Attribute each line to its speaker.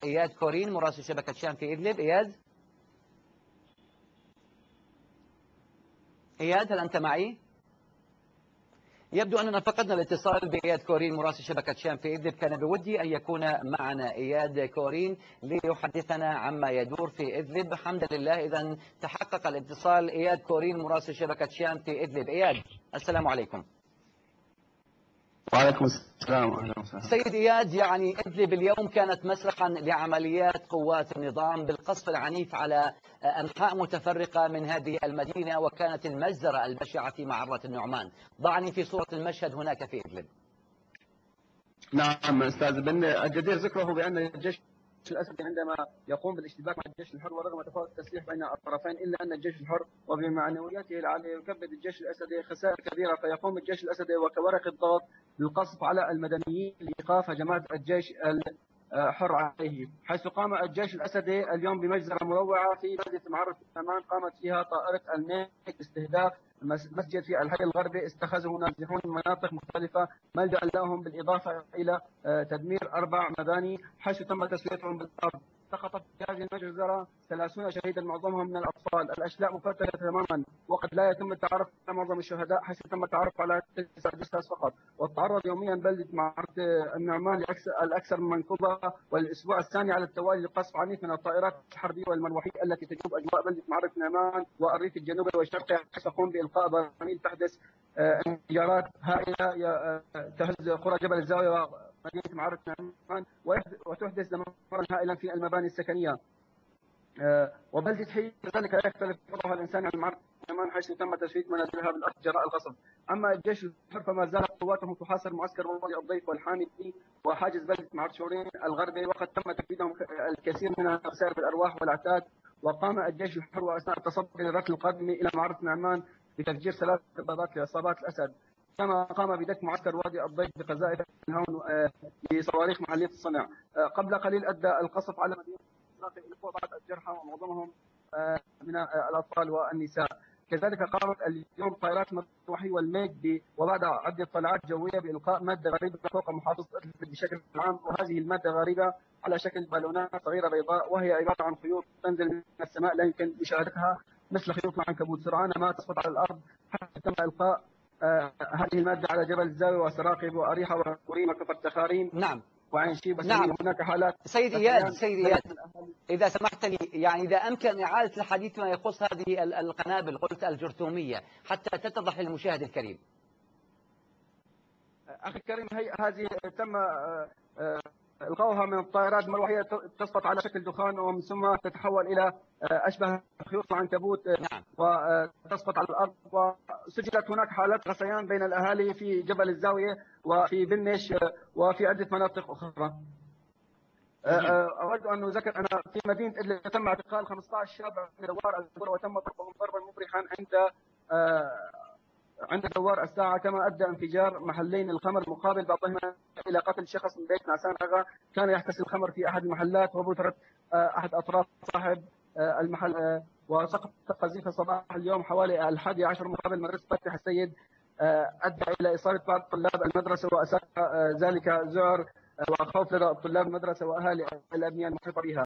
Speaker 1: إياد كورين مراسل شبكة شام في إدلب. إياد هل أنت معي؟ يبدو أننا فقدنا الاتصال بإياد كورين مراسل شبكة شام في إدلب. كان بودي أن يكون معنا إياد كورين ليحدثنا عما يدور في إدلب. الحمد لله إذا تحقق الاتصال. إياد كورين مراسل شبكة شام في إدلب. إياد السلام عليكم.
Speaker 2: وعليكم السلام. أهلا وسهلا.
Speaker 1: سيد إياد، يعني إدلب اليوم كانت مسرحا لعمليات قوات النظام بالقصف العنيف على أنحاء متفرقة من هذه المدينة، وكانت المجزرة البشعة في معرة النعمان. ضعني في صورة المشهد هناك في إدلب.
Speaker 2: نعم أستاذ بن، الجدير ذكره بأن الجيش الأسدي عندما يقوم بالاشتباك مع الجيش الحر ورغم تفاوت التسليح بين الطرفين إلا أن الجيش الحر وبمعنوياته العالية يكبد الجيش الأسدي خسائر كبيرة، فيقوم الجيش الأسدي وكورق الضغط بالقصف على المدنيين لإيقاف هجمات الجيش الحر عليه، حيث قام الجيش الأسدي اليوم بمجزرة مروعة في بلدة معرة النعمان قامت فيها طائرة الميك باستهداف مسجد في الحي الغربي استخذه نازحون من مناطق مختلفة ملجأ لهم، بالإضافة إلى تدمير 4 مباني حيث تم تسويتهم بالأرض. سقطت في هذه المجزرة 30 شهيدا معظمهم من الأطفال. الأشلاء مفتتة تماما وقد لا يتم التعرف على معظم الشهداء حيث تم التعرف على 9 جثث فقط. وتتعرض يوميا بلدة معرة النعمان الأكثر من منكوبة والأسبوع الثاني على التوالي لقصف عنيف من الطائرات الحربية والمروحية التي تجوب أجواء بلدة معرة النعمان والريف الجنوبي والشرقي، حيث تقوم بإلقاء براميل تحدث انفجارات هائلة تهز قرى جبل الزاوية ومدينة معرة النعمان وتحدث دمارا هائلا في المباني السكنية. وبلدة حي كذلك لا يختلف وضعها الإنساني عن معرة النعمان حيث تم تشويد منازلها بالأرض جراء القصف. أما الجيش الحر فما زالت قواته تحاصر معسكر وادي الضيف والحامدي وحاجز بلدة معرة شورين الغربي، وقد تم تكبيدهم الكثير من الخسائر بالأرواح والعتاد. وقام الجيش الحر وأثناء التصدي للركل القادم إلى معرة النعمان بتفجير 3 ضربات لعصابات الأسد، كما قام بدك معسكر وادي الضيف بقذائف الهون بصواريخ محلية الصنع. قبل قليل أدى القصف على مدينة بعض الجرحى ومعظمهم من الأطفال والنساء. كذلك قامت اليوم طائرات المروحي والميج وبعد عدة طلعات جوية بإلقاء مادة غريبة فوق محافظة إدلب بشكل عام، وهذه المادة غريبة على شكل بالونات صغيرة بيضاء وهي عبارة عن خيوط تنزل من السماء لا يمكن مشاهدتها مثل خيوط العنكبوت، سرعان ما تسقط على الأرض حتى تم إلقاء هذه المادة على جبل الزاوية وسراقب وأريحة وكوريم وكفر تخاريم.
Speaker 1: نعم.
Speaker 2: وعين شيبة.
Speaker 1: نعم.
Speaker 2: هناك حالات.
Speaker 1: سيد إياد إذا سمحت لي، يعني إذا أمكن إعادة الحديث ما يخص هذه القنابل قلت الجرثومية حتى تتضح للمشاهد الكريم.
Speaker 2: أخي الكريم، هذه تم إلقاؤها من الطائرات المروحية تسقط على شكل دخان ومن ثم تتحول إلى أشبه خيوط العنكبوت.
Speaker 1: نعم.
Speaker 2: وتسقط على الأرض. وسجلت هناك حالات غثيان بين الأهالي في جبل الزاوية وفي بنش وفي عدة مناطق أخرى. أود أن أذكر أن في مدينة إدلب تم اعتقال 15 شاب عند دوار الزبور وتم ضربهم ضربا مبرحا عند دوار الساعة، كما أدى انفجار محلين الخمر مقابل بعضهما إلى قتل شخص من بيت نعسان أغا كان يحتسي الخمر في أحد المحلات وبترت أحد أطراف صاحب المحل. وسقط قذيفة صباح اليوم حوالي 11 مقابل مدرسة فتح السيد أدى إلى إصابة بعض طلاب المدرسة وأساء ذلك ذعر وخوف لدى طلاب المدرسة وأهالي الأبنية المحيطة بها.